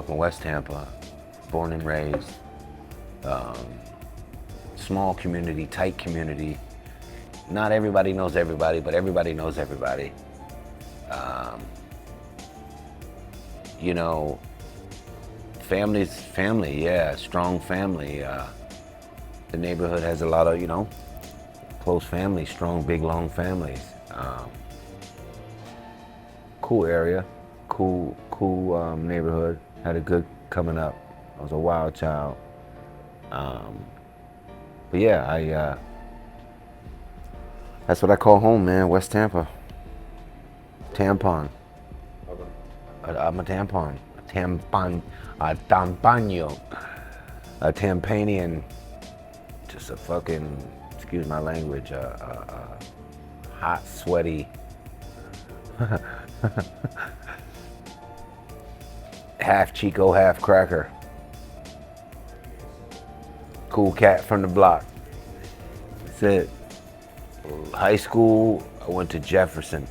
up in West Tampa, born and raised. Small community, tight community. Not everybody knows everybody, but everybody knows everybody. You know, family's family, yeah, strong family. The neighborhood has a lot of, close families, strong, big, long families. Cool area, cool neighborhood. Had a good coming up. I was a wild child. But yeah, that's what I call home, man. West Tampa. Tampon. I'm a tampon. A tampano. A Tampanian. Just a fucking, excuse my language, hot, sweaty, half Chico, half cracker. Cool cat from the block. That's it. High school, I went to Jefferson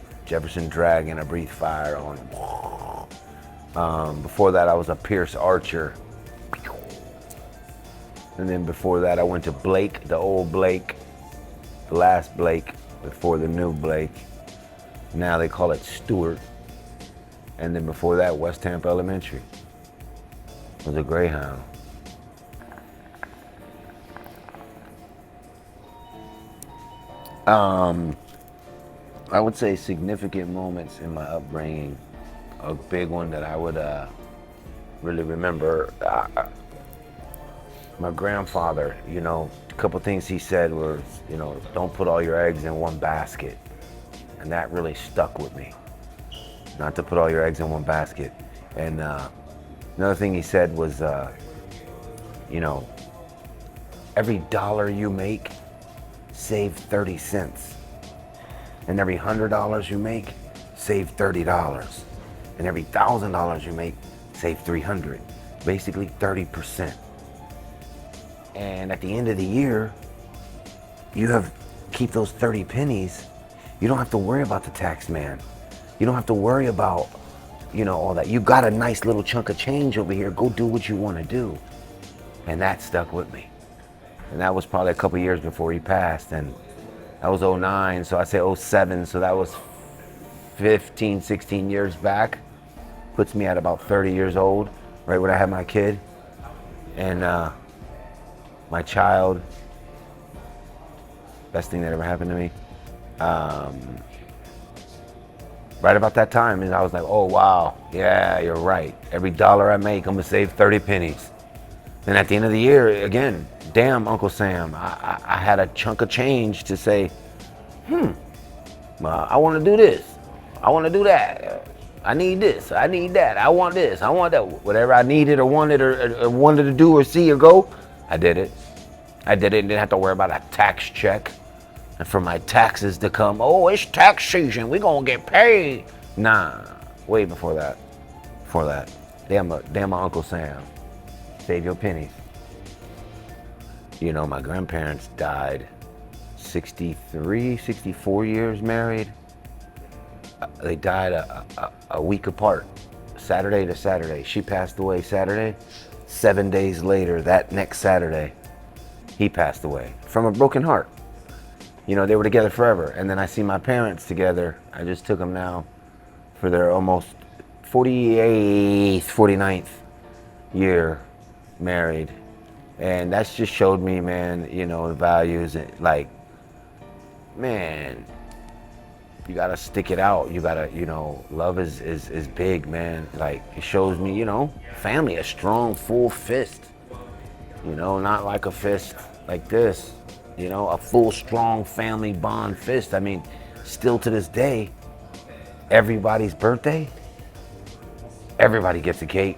Dragon. I breathed fire on him. Before that, I was a Pierce Archer. And then before that, I went to Blake, the old Blake, the last Blake before the new Blake. Now they call it Stewart. And then before that, West Tampa Elementary. I was a Greyhound. I would say significant moments in my upbringing. A big one that I would really remember. My grandfather, a couple things he said was, don't put all your eggs in one basket. And that really stuck with me. Not to put all your eggs in one basket. And another thing he said was, every dollar you make, save 30 cents. And every $100 you make, save $30. And every $1,000 you make, save 300. Basically 30%. And at the end of the year, keep those 30 pennies. You don't have to worry about the tax man. You don't have to worry about, all that. You got a nice little chunk of change over here. Go do what you want to do. And that stuck with me. And that was probably a couple years before he passed. And that was 09, so I say 07, so that was 15, 16 years back. Puts me at about 30 years old, right when I had my kid. And my child, best thing that ever happened to me. Right about that time, and I was like, oh wow, yeah, you're right. Every dollar I make, I'm gonna save 30 pennies. And at the end of the year, again, damn, Uncle Sam, I had a chunk of change to say, I wanna do this, I wanna do that. I need this, I need that, I want this, I want that. Whatever I needed or wanted or wanted to do or see or go, I did it. And didn't have to worry about a tax check. And for my taxes to come, oh, it's tax season, we gonna get paid. Nah, way before that. Damn my Uncle Sam. Save your pennies. My grandparents died 63, 64 years married. They died a week apart, Saturday to Saturday. She passed away Saturday. 7 days later, that next Saturday, he passed away from a broken heart. They were together forever. And then I see my parents together. I just took them now for their almost 48th, 49th year married. And that's just showed me, man, the values. Like, man, you gotta stick it out. You gotta, love is big, man. Like, it shows me, family, a strong, full fist. Not like a fist like this. A full, strong family bond fist. I mean, still to this day, everybody's birthday, everybody gets a cake.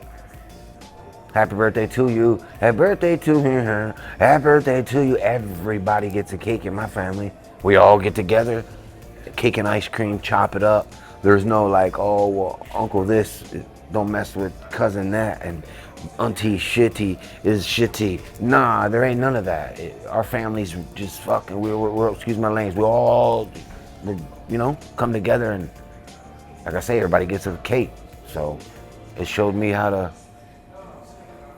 Happy birthday to you. Happy birthday to her. Happy birthday to you. Everybody gets a cake in my family. We all get together, cake and ice cream, chop it up. There's no like, oh, well, uncle this, don't mess with cousin that, and auntie shitty is shitty. Nah, there ain't none of that. Our families just fucking, we're excuse my language, we all, come together, and like I say, everybody gets a cake. So it showed me how to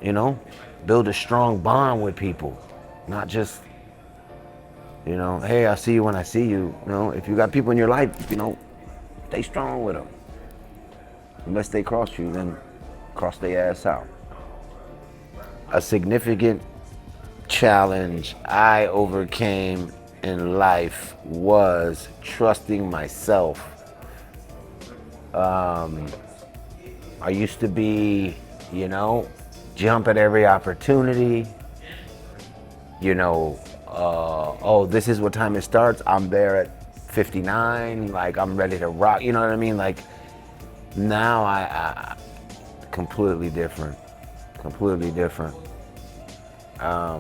you know, build a strong bond with people, not just, you know, hey, I'll see you when I see you. You know, if you got people in your life, you know, stay strong with them. Unless they cross you, then cross their ass out. A significant challenge I overcame in life was trusting myself. I used to be, you know, jump at every opportunity, you know, oh, this is what time it starts. I'm there at 59, like I'm ready to rock, you know what I mean? Like now I completely different, completely different. I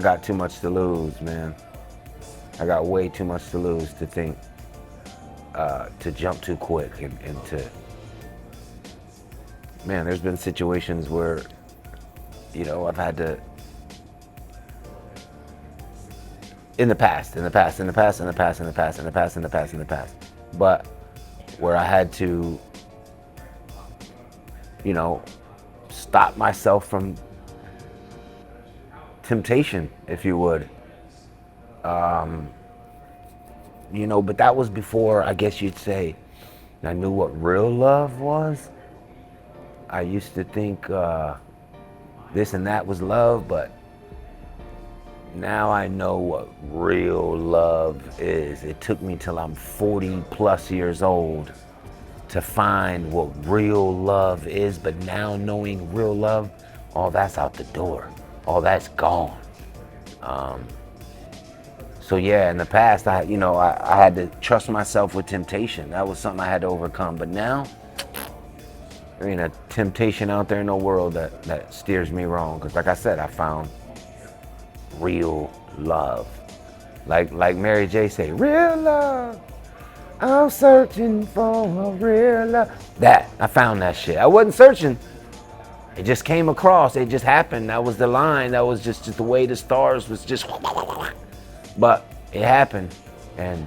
got too much to lose, man. I got way too much to lose to think, to jump too quick and to, man, there's been situations where, you know, I've had to, in the past, but where I had to, you know, stop myself from temptation, if you would. You know, but that was before, I guess you'd say, I knew what real love was. I used to think this and that was love, but now I know what real love is. It took me till I'm 40 plus years old to find what real love is, but now knowing real love, all that's out the door. All that's gone. So yeah, in the past, I had to trust myself with temptation. That was something I had to overcome. But now, there ain't a temptation out there in the world that steers me wrong. Because like I said, I found real love. Like Mary J say, real love. I'm searching for real love. That, I found that shit. I wasn't searching. It just came across. It just happened. That was the line. That was just the way the stars was just. But it happened, and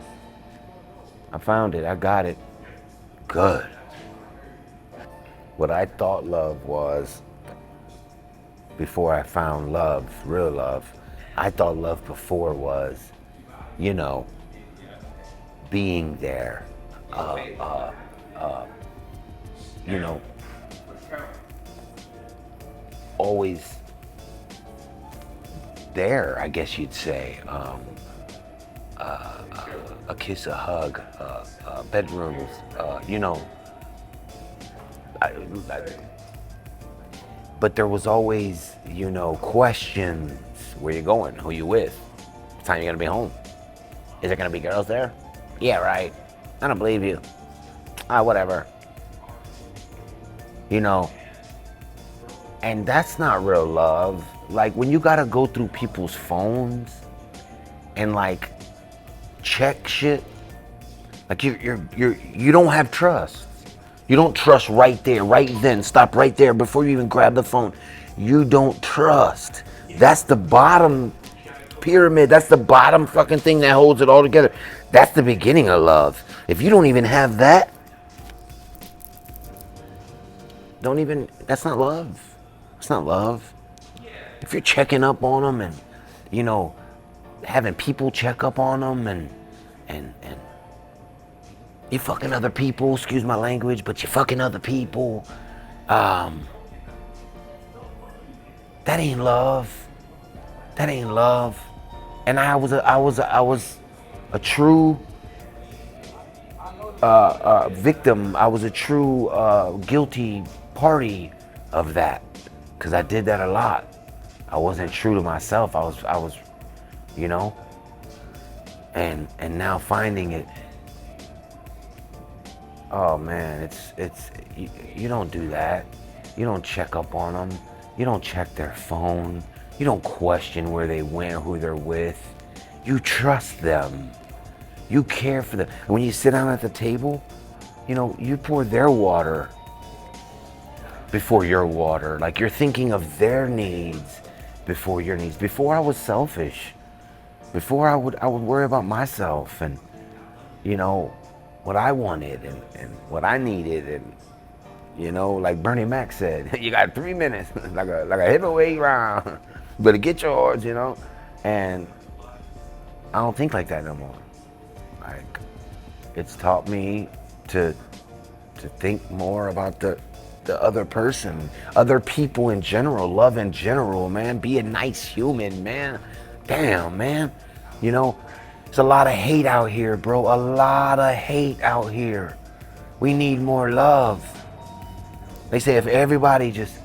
I found it. I got it. Good. What I thought love was, before I found love, real love, I thought love before was, you know, being there. You know, always there, I guess you'd say. A kiss, a hug, bedrooms, you know. But there was always, you know, questions. Where you going? Who you with? What time you gonna be home? Is there gonna be girls there? Yeah, right. I don't believe you. Whatever. You know, and that's not real love. Like when you gotta go through people's phones and like check shit, like you don't have trust. You don't trust right there, right then. Stop right there before you even grab the phone. You don't trust. That's the bottom pyramid. That's the bottom fucking thing that holds it all together. That's the beginning of love. If you don't even have that, that's not love. It's not love. If you're checking up on them and, you know, having people check up on them and you fucking other people, excuse my language, but you fucking other people, that ain't love. That ain't love. And I was a true victim. I was a true guilty party of that, because I did that a lot. I wasn't true to myself. I was, you know, and now finding it. Oh man, it's you don't do that. You don't check up on them. You don't check their phone. You don't question where they went or who they're with. You trust them. You care for them. And when you sit down at the table, you know, you pour their water before your water. Like you're thinking of their needs before your needs. Before I was selfish. Before I would worry about myself and, you know, what I wanted and what I needed and, You know, like Bernie Mac said, you got 3 minutes, like a heavyweight round. Better get yours, you know. And I don't think like that no more. Like, it's taught me to think more about the other person, other people in general, love in general, man. Be a nice human, man. Damn, man. You know, there's a lot of hate out here, bro. A lot of hate out here. We need more love. They say if everybody just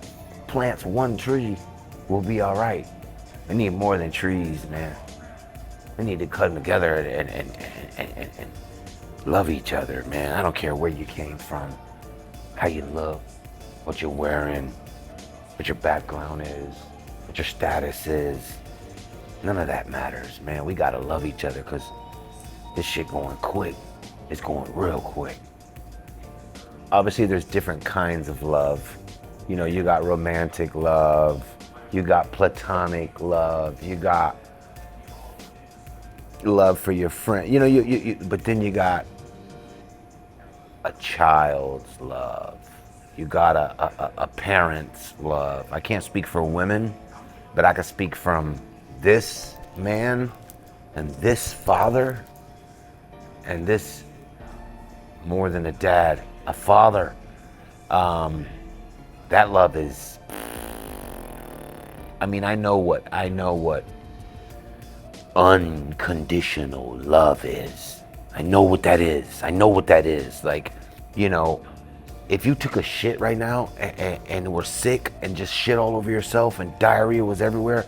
plants one tree, we'll be all right. We need more than trees, man. We need to come together and love each other, man. I don't care where you came from, how you look, what you're wearing, what your background is, what your status is. None of that matters, man. We gotta love each other because this shit going quick. It's going real quick. Obviously, there's different kinds of love. You know, you got romantic love, you got platonic love, you got love for your friend. You know, but then you got a child's love. You got a parent's love. I can't speak for women, but I can speak from this man and this father and this more than a dad, a father. That love is, I mean, I know what unconditional love is. I know what that is. Like, you know, if you took a shit right now and were sick and just shit all over yourself and diarrhea was everywhere,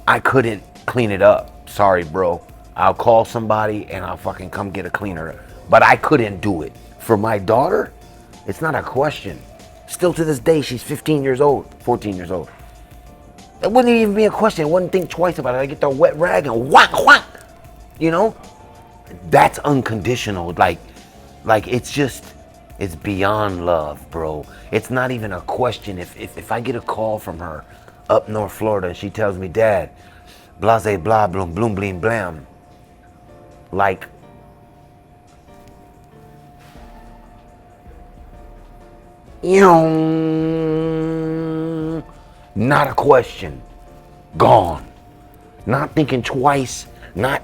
I couldn't clean it up. Sorry, bro. I'll call somebody and I'll fucking come get a cleaner. But I couldn't do it. For my daughter, it's not a question. Still to this day, she's 15 years old, 14 years old. It wouldn't even be a question. I wouldn't think twice about it. I get the wet rag and whack, whack. You know? That's unconditional. Like it's beyond love, bro. It's not even a question. If I get a call from her up North Florida and she tells me, Dad, blase blah bloom bloom blim blam. Like, not a question. Gone. Not thinking twice. Not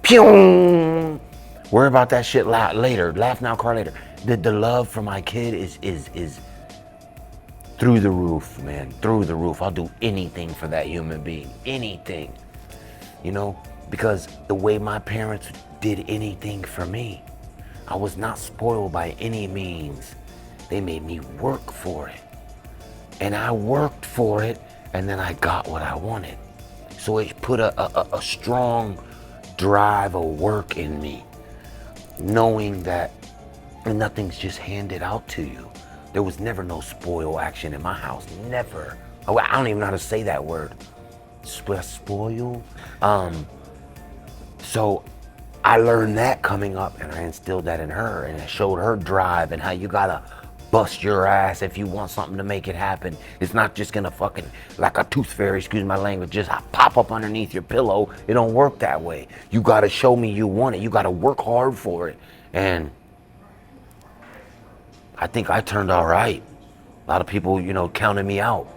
pew. Worry about that shit later. Laugh now, cry later. The love for my kid is through the roof, man. Through the roof. I'll do anything for that human being. Anything. You know, because the way my parents did anything for me, I was not spoiled by any means. They made me work for it. And I worked for it, and then I got what I wanted. So it put a strong drive of work in me, knowing that nothing's just handed out to you. There was never no spoil action in my house, never. I don't even know how to say that word. Spoil? So I learned that coming up, and I instilled that in her, and I showed her drive and how you gotta bust your ass if you want something to make it happen. It's not just gonna fucking, like a tooth fairy, excuse my language, just pop up underneath your pillow. It don't work that way. You gotta show me you want it. You gotta work hard for it. And I think I turned all right. A lot of people, you know, counted me out.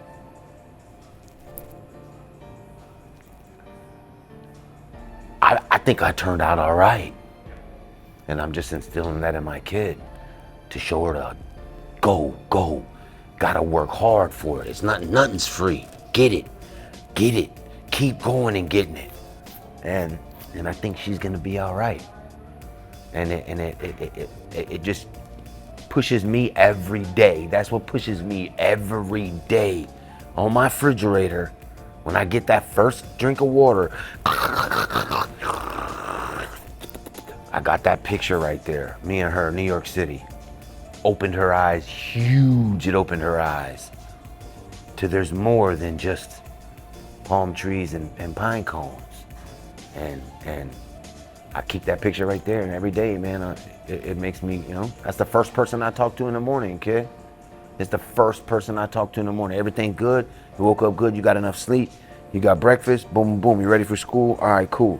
I think I turned out all right. And I'm just instilling that in my kid to show her to go. Gotta work hard for it. It's not, nothing's free. Get it. Keep going and getting it. And I think she's gonna be all right. And it just pushes me every day. That's what pushes me every day. On my refrigerator, when I get that first drink of water, I got that picture right there. Me and her, New York City. Opened her eyes, huge. It opened her eyes to there's more than just palm trees and pine cones. And I keep that picture right there, and every day, man, it makes me, you know, that's the first person I talk to in the morning, kid. It's the first person I talk to in the morning. Everything good, you woke up good, you got enough sleep, you got breakfast, boom, boom, you ready for school? All right, cool.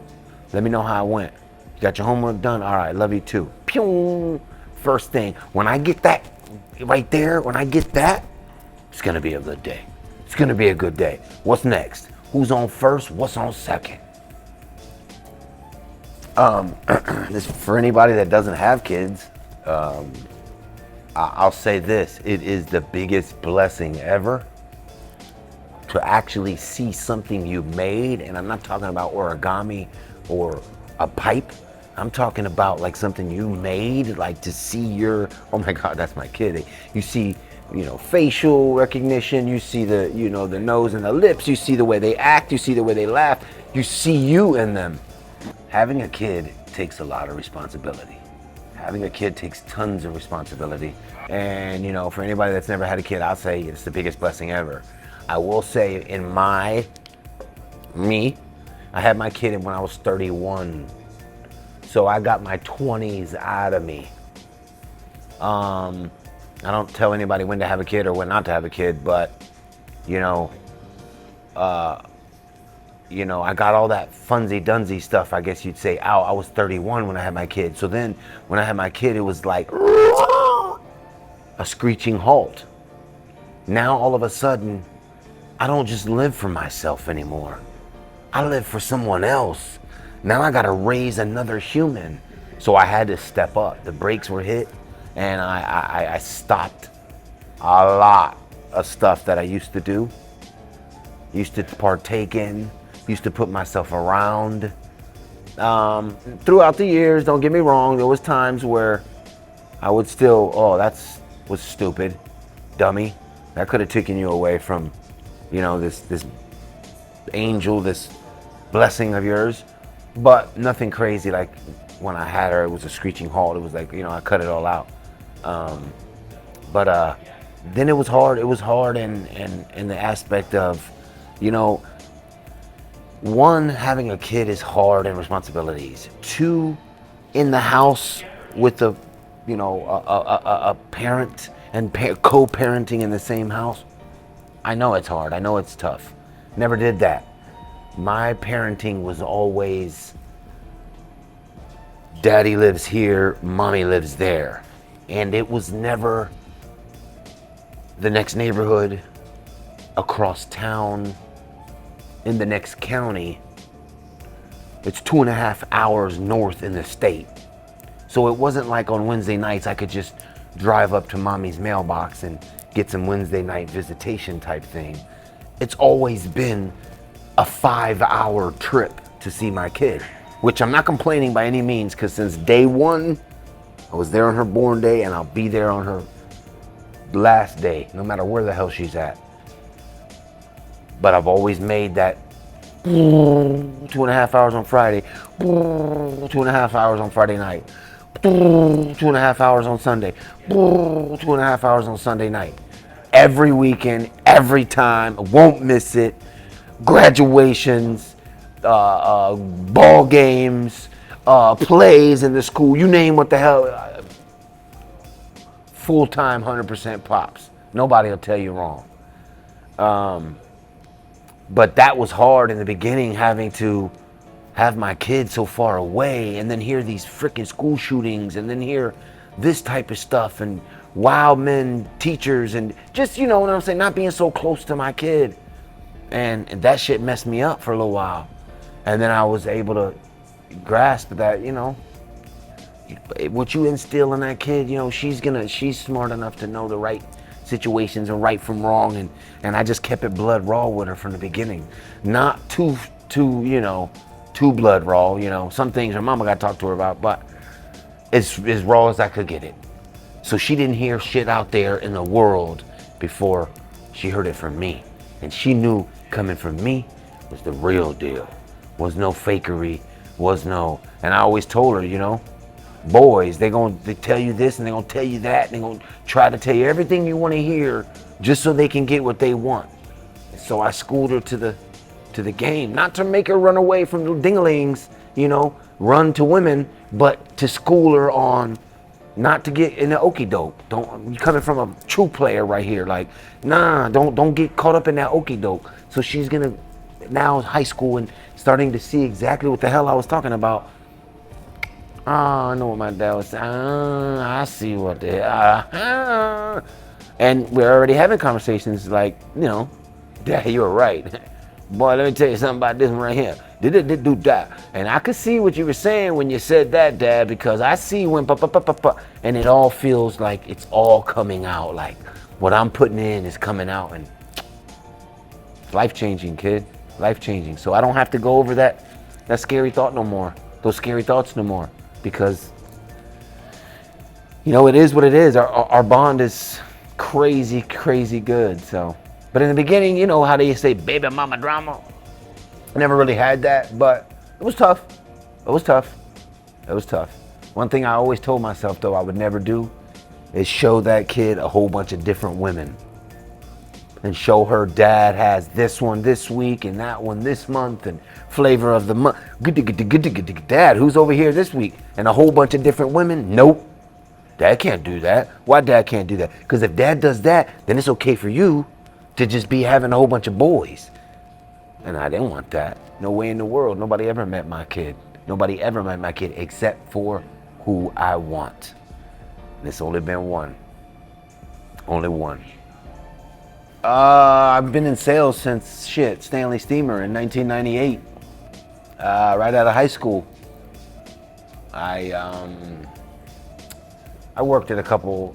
Let me know how it went. You got your homework done? All right, love you too. Pew! First thing, when I get that right there, when I get that, it's gonna be a good day. It's gonna be a good day. What's next? Who's on first? What's on second? This for anybody that doesn't have kids. I'll say this: it is the biggest blessing ever to actually see something you made, and I'm not talking about origami or a pipe. I'm talking about like something you made, like to see your, oh my God, that's my kid. You see, facial recognition, you see the, the nose and the lips, you see the way they act, you see the way they laugh, you see you in them. Having a kid takes a lot of responsibility. Having a kid takes tons of responsibility. And, for anybody that's never had a kid, I'll say it's the biggest blessing ever. I will say I had my kid when I was 31. So I got my 20s out of me. I don't tell anybody when to have a kid or when not to have a kid, but, I got all that funsy-dunsy stuff, I guess you'd say, out. I was 31 when I had my kid. So then when I had my kid, it was like a screeching halt. Now all of a sudden, I don't just live for myself anymore. I live for someone else. Now I gotta raise another human. So I had to step up. The brakes were hit, and I stopped a lot of stuff that I used to do, used to partake in, used to put myself around. Throughout the years, don't get me wrong, there was times where I would still, that was stupid, dummy. That could have taken you away from, this angel, this blessing of yours. But nothing crazy. Like when I had her, it was a screeching halt. It was like, I cut it all out. But then it was hard. It was hard in the aspect of, one, having a kid is hard and responsibilities. Two, in the house with a parent and co-parenting in the same house. I know it's hard. I know it's tough. Never did that. My parenting was always, daddy lives here, mommy lives there. And it was never the next neighborhood, across town, in the next county. It's 2.5 hours north in the state. So it wasn't like on Wednesday nights I could just drive up to mommy's mailbox and get some Wednesday night visitation type thing. It's always been a 5-hour trip to see my kid, which I'm not complaining by any means, because since day one, I was there on her born day and I'll be there on her last day, no matter where the hell she's at. But I've always made that 2.5 hours on Friday, 2.5 hours on Friday night, 2.5 hours on Sunday, 2.5 hours on Sunday night. Every weekend, every time, won't miss it. Graduations, ball games, plays in the school, you name what the hell. Full-time, 100% pops. Nobody will tell you wrong. But that was hard in the beginning, having to have my kids so far away and then hear these freaking school shootings and then hear this type of stuff and wild men, teachers, and just, you know what I'm saying, not being so close to my kid. And that shit messed me up for a little while. And then I was able to grasp that, what you instill in that kid, she's smart enough to know the right situations and right from wrong. And I just kept it blood raw with her from the beginning. Not too blood raw, some things her mama got to talk to her about, but as raw as I could get it. So she didn't hear shit out there in the world before she heard it from me. And she knew coming from me was the real deal. Was no fakery, and I always told her, boys, they're going to tell you this and they're going to tell you that, and they're going to try to tell you everything you want to hear just so they can get what they want. So I schooled her to the game, not to make her run away from the dinglings, run to women, but to school her on not to get in the okie doke. You coming from a true player right here, like, nah, don't get caught up in that okie doke. So she's gonna now high school and starting to see exactly what the hell I was talking about. Oh, I know what my dad was saying. I see what they and we're already having conversations like, Dad, you were right. Boy, let me tell you something about this one right here. Do that. And I could see what you were saying when you said that, Dad, because I see when and it all feels like it's all coming out. Like what I'm putting in is coming out, and life-changing, kid. Life-changing. So I don't have to go over that scary thought no more. Those scary thoughts no more. Because, it is what it is. Our bond is crazy, crazy good. So, but in the beginning, you know how they say baby mama drama? I never really had that, but it was tough. It was tough. It was tough. One thing I always told myself, though, I would never do is show that kid a whole bunch of different women. And show her dad has this one this week and that one this month and flavor of the month. Dad, who's over here this week? And a whole bunch of different women? Nope. Dad can't do that. Why Dad can't do that? Because if Dad does that, then it's okay for you to just be having a whole bunch of boys. And I didn't want that. No way in the world. Nobody ever met my kid. Nobody ever met my kid except for who I want. And it's only been one. Only one. I've been in sales since Stanley Steamer in 1998. Right out of high school. I worked at a couple,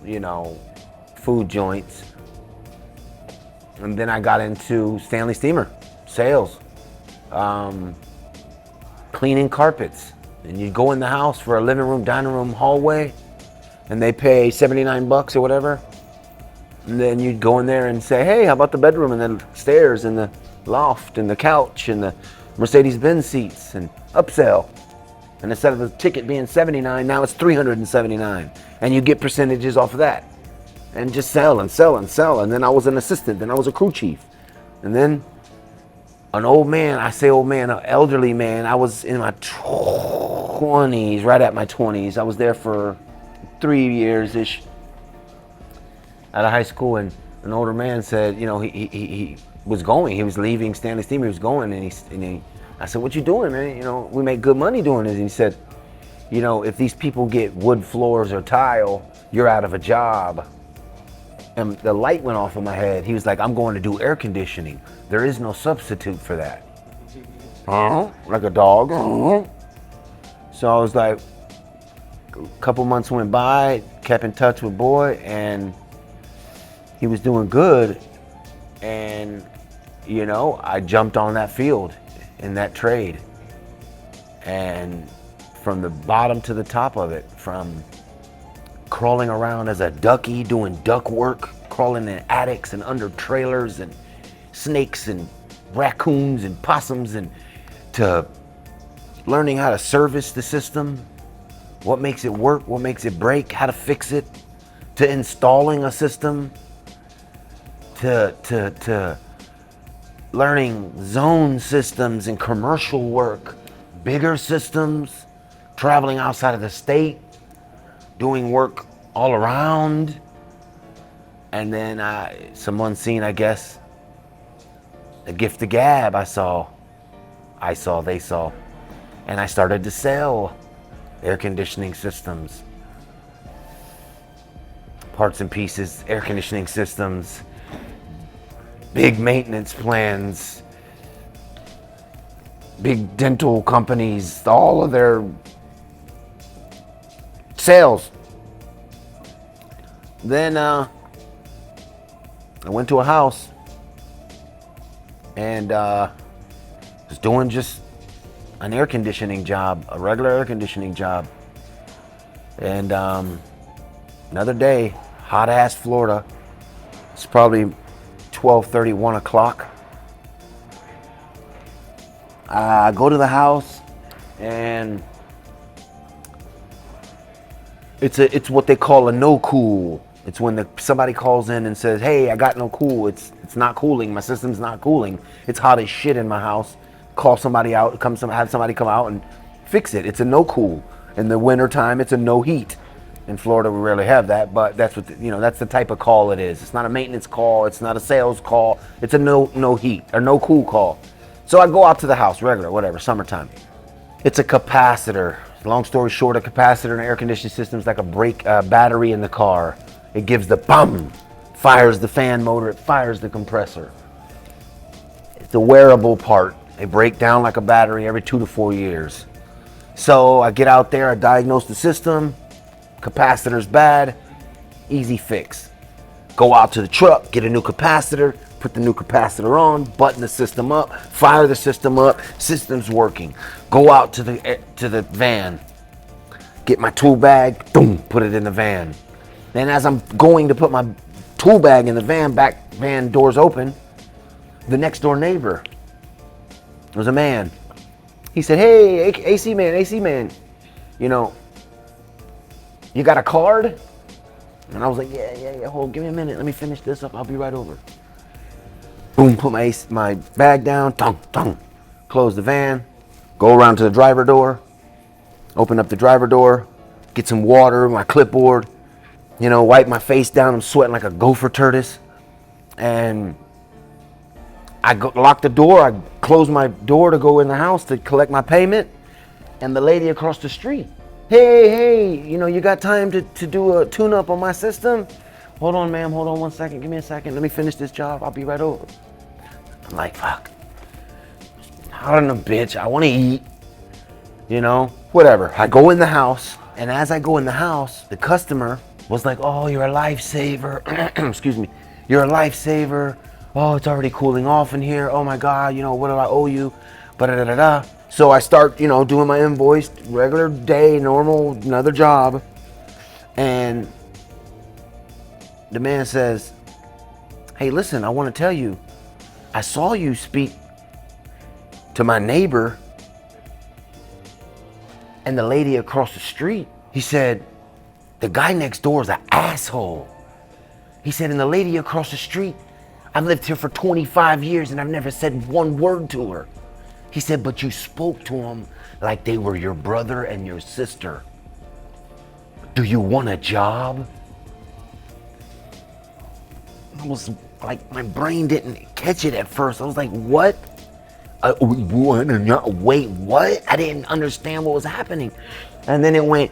food joints. And then I got into Stanley Steamer, sales. Cleaning carpets. And you go in the house for a living room, dining room, hallway, and they pay $79 or whatever. And then you'd go in there and say, hey, how about the bedroom and the stairs and the loft and the couch and the Mercedes-Benz seats, and upsell. And instead of the ticket being $79, now it's $379. And you get percentages off of that. And just sell and sell and sell. And then I was an assistant. Then I was a crew chief. And then an old man, I say old man, an elderly man. I was in my 20s, right at my 20s. I was there for 3 years-ish. Out of high school, and an older man said, he was going. He was leaving Stanley Steamer. He was going, and I said, "What you doing, man? We make good money doing this." And he said, "If these people get wood floors or tile, you're out of a job." And the light went off in my head. He was like, "I'm going to do air conditioning. There is no substitute for that." Like a dog. So I was like, a couple months went by, kept in touch with boy, and he was doing good, and I jumped on that field in that trade, and from the bottom to the top of it, from crawling around as a ducky doing duck work, crawling in attics and under trailers and snakes and raccoons and possums, and to learning how to service the system, what makes it work, what makes it break, how to fix it, to installing a system, to learning zone systems and commercial work, bigger systems, traveling outside of the state, doing work all around. And then some unseen, I guess, a gift of gab they saw. And I started to sell air conditioning systems, parts and pieces, air conditioning systems, big maintenance plans, big dental companies, all of their sales. Then I went to a house and was doing just an air conditioning job, a regular air conditioning job. And another day, hot ass Florida. It's probably 12:30, 1 o'clock. I go to the house, and it's what they call a no cool. It's when somebody calls in and says, "Hey, I got no cool. It's not cooling. My system's not cooling. It's hot as shit in my house." Call somebody out. Have somebody come out and fix it. It's a no cool. In the winter time, it's a no heat. In Florida, we rarely have that, but that's what that's the type of call it is. It's not a maintenance call. It's not a sales call. It's a no heat or no cool call. So I go out to the house, regular, whatever, summertime. It's a capacitor, Long story short, a capacitor in an air conditioning system is like a battery in the car. It gives the bum, fires the fan motor, it fires the compressor. It's a wearable part. They break down like a battery every 2 to 4 years. So I get out there, I diagnose the system, capacitor's bad, easy fix. Go out to the truck, get a new capacitor, put the new capacitor on, button the system up, fire the system up, system's working. Go out to the van, get my tool bag, boom, put it in the van. Then as I'm going to put my tool bag in the van, back van doors open, the next door neighbor was a man. He said, hey, AC man, you know, you got a card? And I was like, yeah, hold, give me a minute. Let me finish this up. I'll be right over. Boom, put my bag down, close the van, go around to the driver door, open up the driver door, get some water, my clipboard, you know, wipe my face down. I'm sweating like a gopher tortoise. And I lock the door. I close my door to go in the house to collect my payment. And the lady across the street, hey, you know, you got time to do a tune-up on my system? Hold on, ma'am, hold on 1 second. Give me a second. Let me finish this job. I'll be right over. I'm like, fuck. I don't know, bitch. I want to eat. You know, whatever. I go in the house. And as I go in the house, the customer was like, oh, you're a lifesaver. Excuse me. You're a lifesaver. Oh, it's already cooling off in here. Oh my God, you know, what do I owe you? Ba-da-da-da-da. So I start, you know, doing my invoice, regular day, normal, another job. And the man says, hey, listen, I want to tell you, I saw you speak to my neighbor and the lady across the street. He said, the guy next door is an asshole. He said, and the lady across the street, I've lived here for 25 years and I've never said one word to her. He said, but you spoke to them like they were your brother and your sister. Do you want a job? I was like, my brain didn't catch it at first. I was like, what? Wait, what? I didn't understand what was happening. And then it went,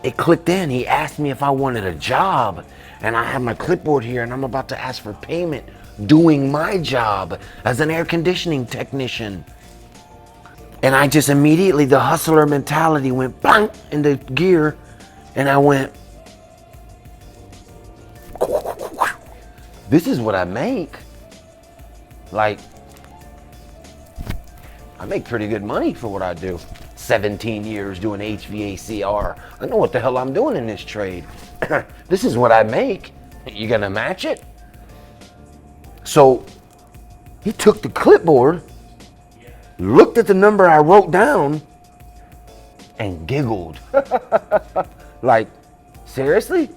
it clicked in. He asked me if I wanted a job. And I have my clipboard here and I'm about to ask for payment doing my job as an air conditioning technician. And I just immediately, the hustler mentality went bang into gear. And I went, this is what I make. Like, I make pretty good money for what I do. 17 years doing HVACR. I know what the hell I'm doing in this trade. This is what I make. You gonna match it? So he took the clipboard, looked at the number I wrote down, and giggled. Like, seriously?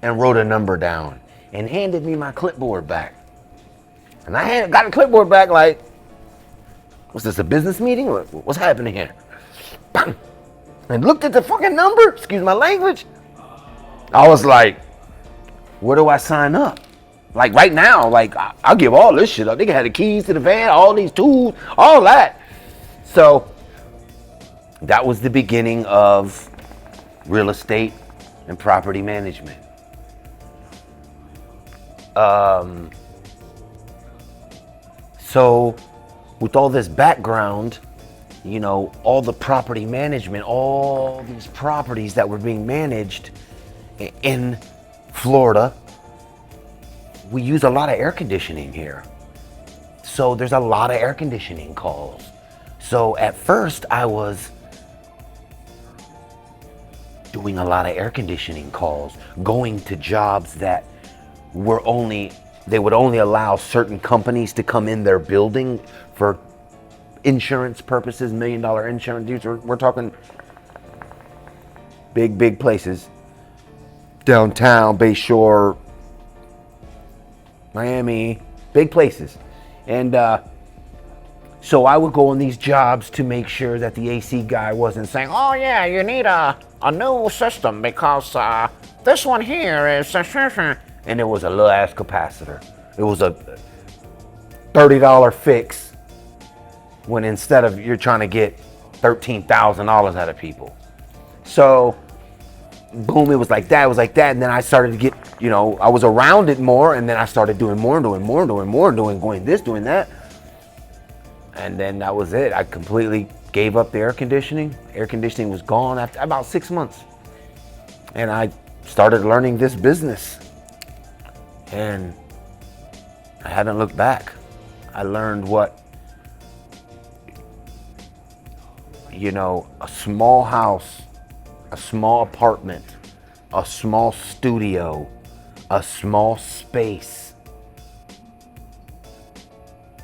And wrote a number down and handed me my clipboard back. And I got the clipboard back like, was this a business meeting? What's happening here? Bang. And looked at the fucking number, excuse my language. I was like, where do I sign up? Like right now, like I'll give all this shit up. They had the keys to the van, all these tools, all that. So that was the beginning of real estate and property management. So with all this background, you know, all the property management, all these properties that were being managed in Florida, we use a lot of air conditioning here. So there's a lot of air conditioning calls. So at first I was doing a lot of air conditioning calls, going to jobs that they would only allow certain companies to come in their building for insurance purposes, $1 million insurance deals. We're talking big places. Downtown, Bayshore, Miami, big places. And so I would go on these jobs to make sure that the AC guy wasn't saying, oh yeah, you need a new system because this one here is, and it was a little ass capacitor. It was a $30 fix when instead of you're trying to get $13,000 out of people. So boom, it was like that, and then I started to get, I was around it more, and then I started doing more and doing more and doing more and going this, doing that. And then that was it. I completely gave up the air conditioning. Air conditioning was gone after about 6 months. And I started learning this business. And I haven't looked back. I learned what, a small house, a small apartment, a small studio, a small space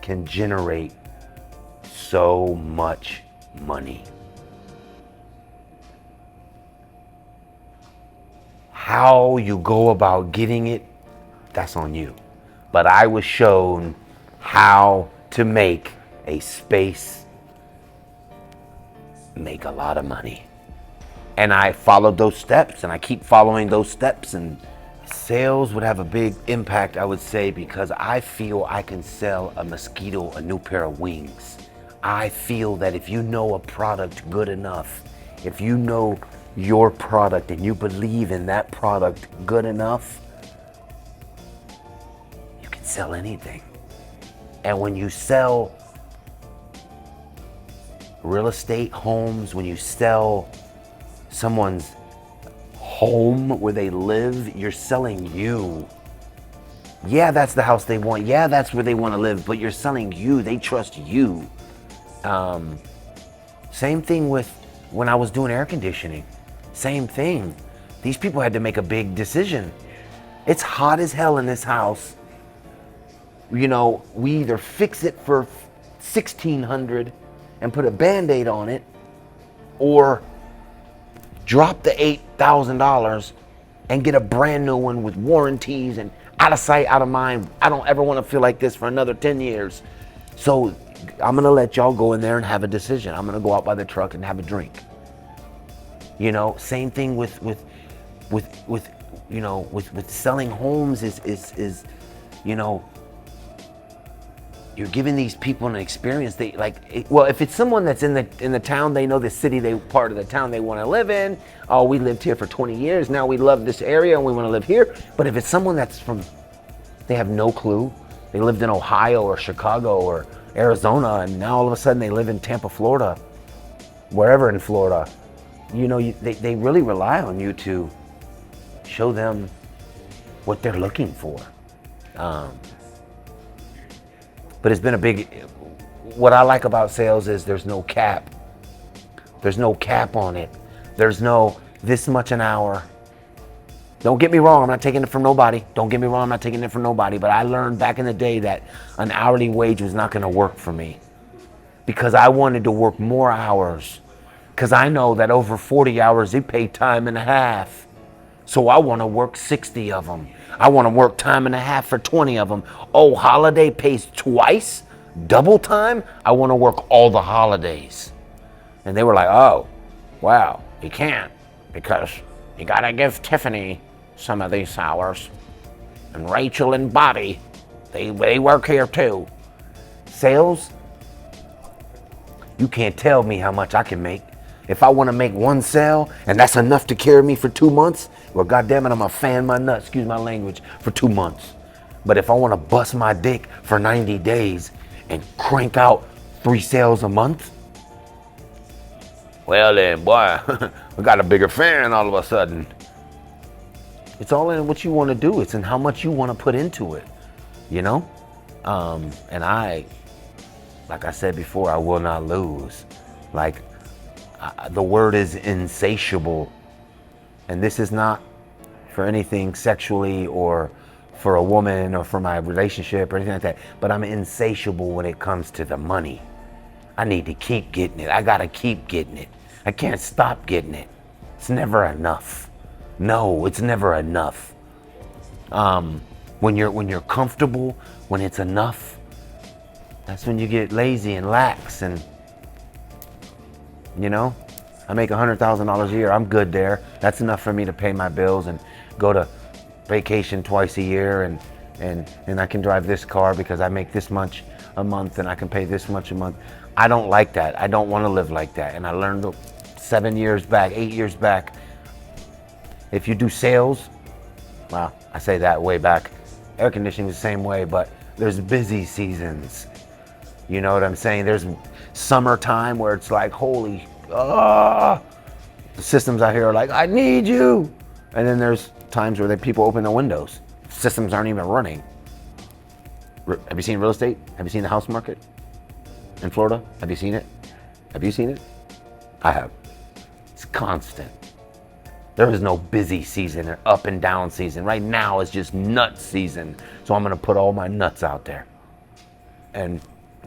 can generate so much money. How you go about getting it, that's on you. But I was shown how to make a space make a lot of money. And I followed those steps, and I keep following those steps, and sales would have a big impact, I would say, because I feel I can sell a mosquito a new pair of wings. I feel that if you know a product good enough, if you know your product and you believe in that product good enough, you can sell anything. And when you sell real estate, homes, when you sell someone's home where they live, you're selling you. Yeah, that's the house they want. Yeah, that's where they want to live, but you're selling you. They trust you. Same thing with when I was doing air conditioning. Same thing. These people had to make a big decision. It's hot as hell in this house. We either fix it for $1,600 and put a Band-Aid on it, or drop the $8,000 and get a brand new one with warranties and out of sight, out of mind. I don't ever want to feel like this for another 10 years. So I'm going to let y'all go in there and have a decision. I'm going to go out by the truck and have a drink. Same thing with selling homes is you're giving these people an experience. They if it's someone that's in the town, they know the city, part of the town they want to live in. Oh, we lived here for 20 years. Now we love this area and we want to live here. But if it's someone they have no clue. They lived in Ohio or Chicago or Arizona, and now all of a sudden they live in Tampa, Florida, wherever in Florida. They really rely on you to show them what they're looking for. But it's been what I like about sales is there's no cap. There's no cap on it. There's no this much an hour. Don't get me wrong, I'm not taking it from nobody. Don't get me wrong, I'm not taking it from nobody. But I learned back in the day that an hourly wage was not gonna work for me, because I wanted to work more hours. Because I know that over 40 hours, they pay time and a half. So I wanna work 60 of them. I wanna work time and a half for 20 of them. Oh, holiday pays twice? Double time? I wanna work all the holidays. And they were like, oh, wow, you can't, because you gotta give Tiffany some of these hours. And Rachel and Bobby, they work here too. Sales, you can't tell me how much I can make. If I want to make one sale and that's enough to carry me for 2 months, well, goddamn it, I'm gonna fan my nuts, excuse my language, for 2 months. But if I want to bust my dick for 90 days and crank out 3 sales a month, well then, boy, we got a bigger fan all of a sudden. It's all in what you want to do. It's in how much you want to put into it, And like I said before, I will not lose. The word is insatiable. And this is not for anything sexually or for a woman or for my relationship or anything like that. But I'm insatiable when it comes to the money. I need to keep getting it. I got to keep getting it. I can't stop getting it. It's never enough. No, it's never enough. When you're comfortable, when it's enough, that's when you get lazy and lax. And I make $100,000 a year. I'm good there. That's enough for me to pay my bills and go to vacation twice a year, and I can drive this car because I make this much a month and I can pay this much a month. I don't like that. I don't want to live like that. And I learned 7 years back, 8 years back, if you do sales, well, I say that way back. Air conditioning is the same way, but there's busy seasons. You know what I'm saying? There's summertime where it's like, holy, the systems out here are like, I need you. And then there's times where people open the windows. Systems aren't even running. Have you seen real estate? Have you seen the house market in Florida? Have you seen it? Have you seen it? I have. It's constant. There is no busy season or up and down season. Right now it's just nuts season. So I'm gonna put all my nuts out there and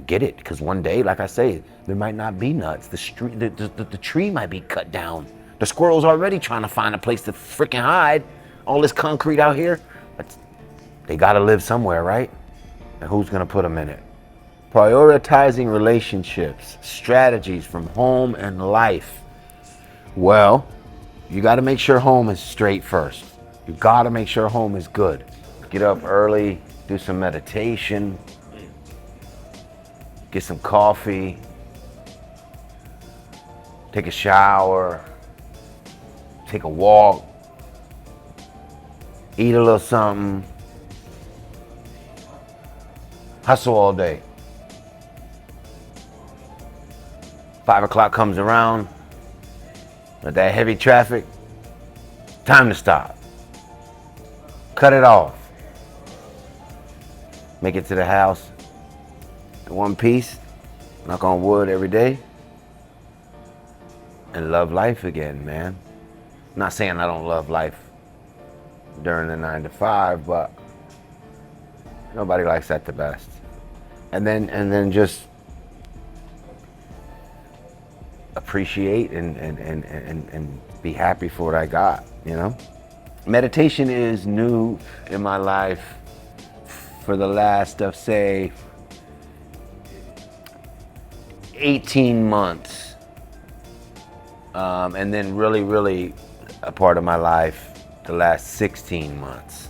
get it. Because one day, like I say, there might not be nuts. The tree might be cut down. The squirrel's already trying to find a place to freaking hide. All this concrete out here. But they gotta live somewhere, right? And who's gonna put them in it? Prioritizing relationships, strategies from home and life. Well, you got to make sure home is straight first. You got to make sure home is good. Get up early, do some meditation, get some coffee, take a shower, take a walk, eat a little something, hustle all day. 5 o'clock comes around, with that heavy traffic, time to stop. Cut it off. Make it to the house in one piece, knock on wood every day, and love life again, man. I'm not saying I don't love life during the 9 to 5, but nobody likes that the best. And then just appreciate and be happy for what I got, you know? Meditation is new in my life for the last of, say, 18 months. And then really a part of my life the last 16 months.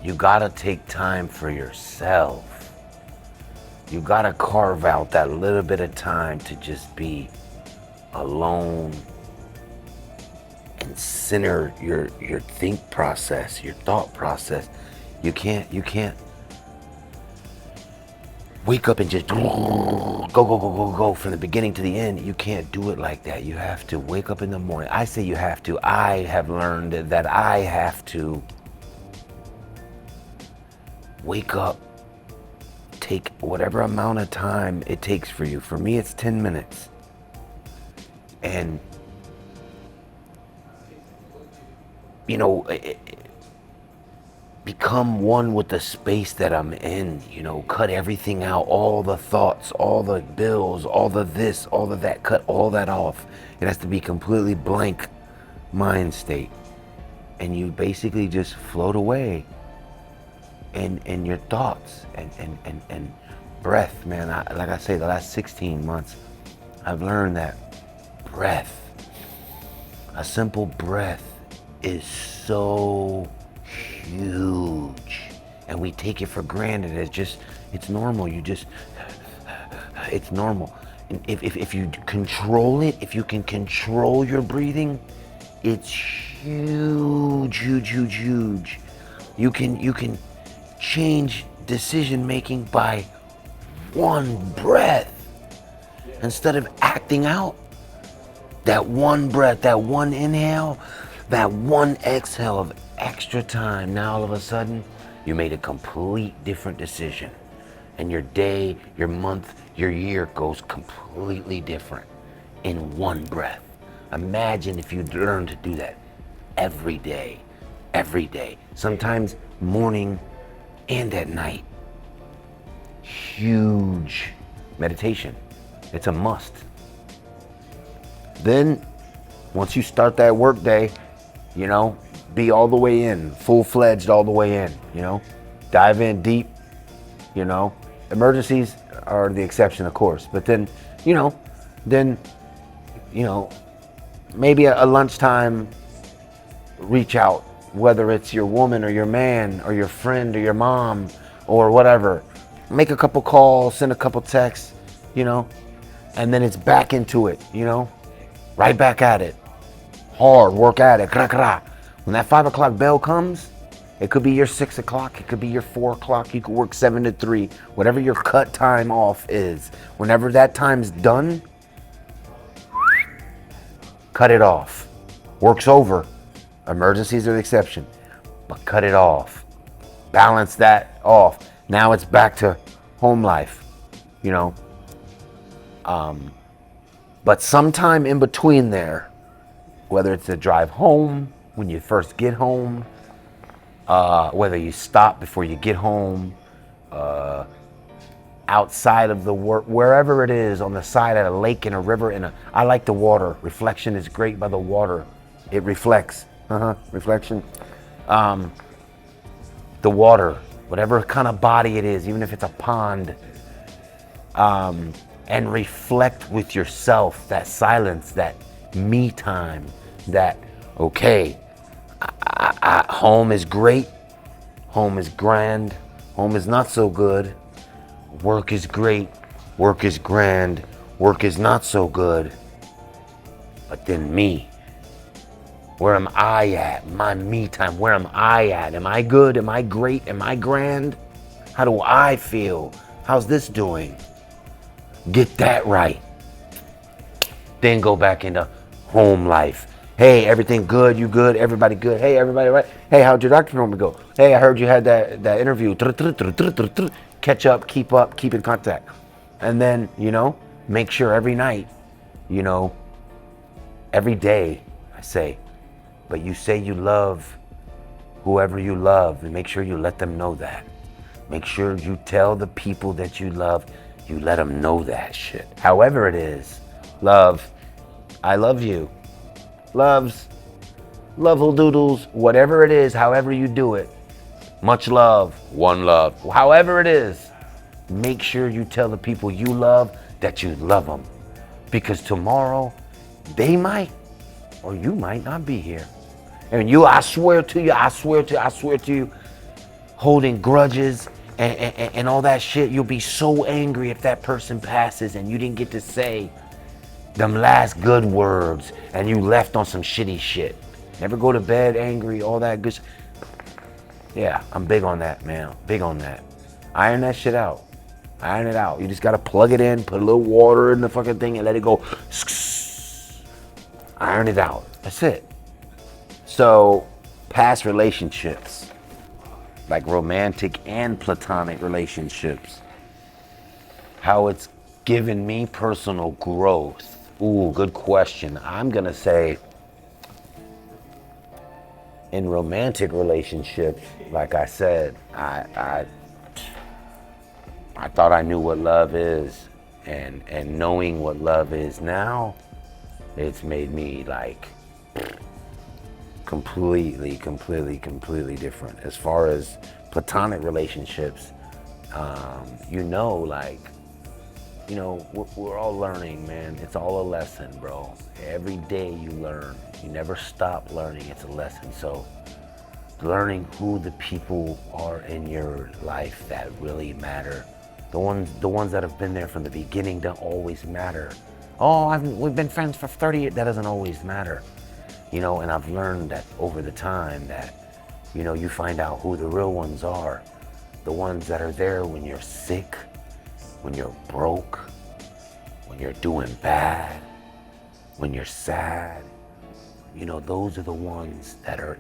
You gotta take time for yourself. You gotta carve out that little bit of time to just be alone and center your think process, your thought process. You can't wake up and just go from the beginning to the end. You can't do it like that. You have to wake up in the morning. I say you have to. I have learned that I have to wake up. Take whatever amount of time it takes for you. For me, it's 10 minutes. And, you know, become one with the space that I'm in. You know, cut everything out, all the thoughts, all the bills, all the this, all the that. Cut all that off. It has to be completely blank mind state. And you basically just float away. And your thoughts and breath, man. Like I say, the last 16 months, I've learned that breath, a simple breath, is so huge. And we take it for granted. It's normal. It's normal. And if you control it, if you can control your breathing, it's huge. You can change decision making by one breath. Instead of acting out that one breath, that one inhale, that one exhale of extra time, now all of a sudden you made a complete different decision, and your day, your month, your year goes completely different in one breath. Imagine if you learn to do that every day, sometimes morning and at night. Huge meditation. It's a must. Then, once you start that work day, you know, be all the way in, full-fledged all the way in, you know, dive in deep, you know. Emergencies are the exception, of course, but then, maybe a lunchtime reach out, whether it's your woman or your man or your friend or your mom or whatever, make a couple calls, send a couple texts, and then it's back into it, right back at it. Hard, work at it. When that 5 o'clock bell comes, it could be your 6 o'clock, it could be your 4 o'clock, you could work 7 to 3, whatever your cut time off is. Whenever that time's done, cut it off. Work's over. Emergencies are the exception, but cut it off. Balance that off. Now it's back to home life, But sometime in between there, whether it's a drive home, when you first get home, whether you stop before you get home, outside of the work, wherever it is, on the side of a lake, in a river, I like the water. Reflection is great by the water. It reflects. Reflection. The water, whatever kind of body it is, even if it's a pond, and reflect with yourself, that silence, that me time, that, okay, home is great, home is grand, home is not so good, work is great, work is grand, work is not so good, but then me. Where am I at? My me time, where am I at? Am I good? Am I great? Am I grand? How do I feel? How's this doing? Get that right. Then go back into home life. Hey, everything good? You good? Everybody good? Hey, everybody right? Hey, how'd your doctor appointment go? Hey, I heard you had that interview. Catch up, keep in contact. And then, make sure every night, every day, I say, but you say you love whoever you love, and make sure you let them know that. Make sure you tell the people that you love, you let them know that shit. However it is, love, I love you, loves, lovable doodles, whatever it is, however you do it, much love, one love, however it is, make sure you tell the people you love that you love them. Because tomorrow, they might, or you might not be here. And I swear to you, holding grudges and all that shit, you'll be so angry if that person passes and you didn't get to say them last good words and you left on some shitty shit. Never go to bed angry, all that good. Yeah, I'm big on that, man. Big on that. Iron that shit out. Iron it out. You just gotta plug it in, put a little water in the fucking thing and let it go. Iron it out. That's it. So, past relationships, like romantic and platonic relationships, how it's given me personal growth. Ooh, good question. I'm gonna say, in romantic relationships, like I said, I thought I knew what love is, and knowing what love is now, it's made me like completely different. As far as platonic relationships, we're all learning, man. It's all a lesson, bro. Every day you learn. You never stop learning. It's a lesson. So learning who the people are in your life that really matter. The ones that have been there from the beginning don't always matter. Oh, we've been friends for 30 years. That doesn't always matter. And I've learned that over the time that, you find out who the real ones are. The ones that are there when you're sick, when you're broke, when you're doing bad, when you're sad. Those are the ones that are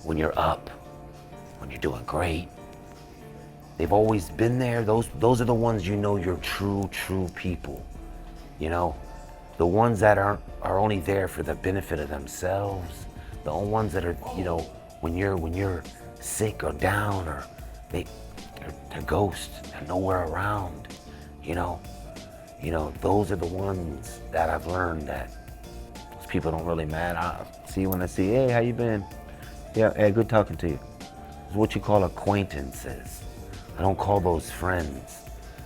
when you're up, when you're doing great. They've always been there. Those are the ones you're true people. The ones that are only there for the benefit of themselves. The only ones that are, when you're sick or down, or they're ghosts. They're nowhere around. Those are the ones that I've learned that those people don't really matter. I see you when I see, hey, how you been? Yeah, hey, good talking to you. It's what you call acquaintances. I don't call those friends.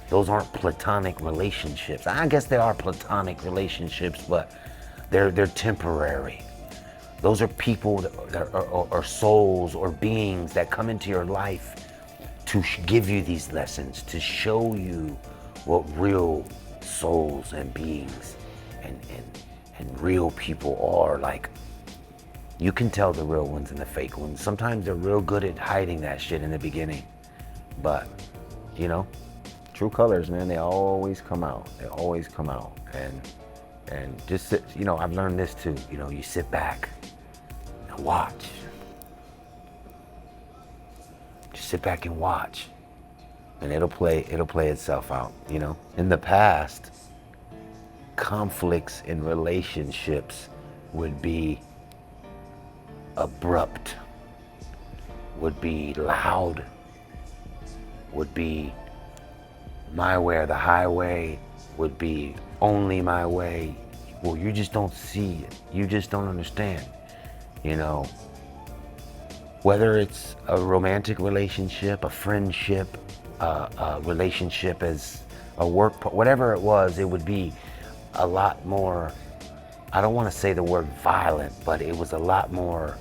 Those aren't platonic relationships. I guess they are platonic relationships, but they're temporary. Those are people that are souls or beings that come into your life to give you these lessons, to show you what real souls and beings and real people are. Like, you can tell the real ones and the fake ones. Sometimes they're real good at hiding that shit in the beginning. But, you know, true colors, man, they always come out. They always come out. And just sit, you know, I've learned this too. You know, you sit back and watch. Just sit back and watch. And it'll play itself out, you know. In the past, conflicts in relationships would be abrupt, would be loud, would be my way or the highway, would be only my way. Well, you just don't see it. You just don't understand, you know. Whether it's a romantic relationship, a friendship, a relationship as a work, whatever it was, it would be a lot more, I don't want to say the word violent, but it was a lot more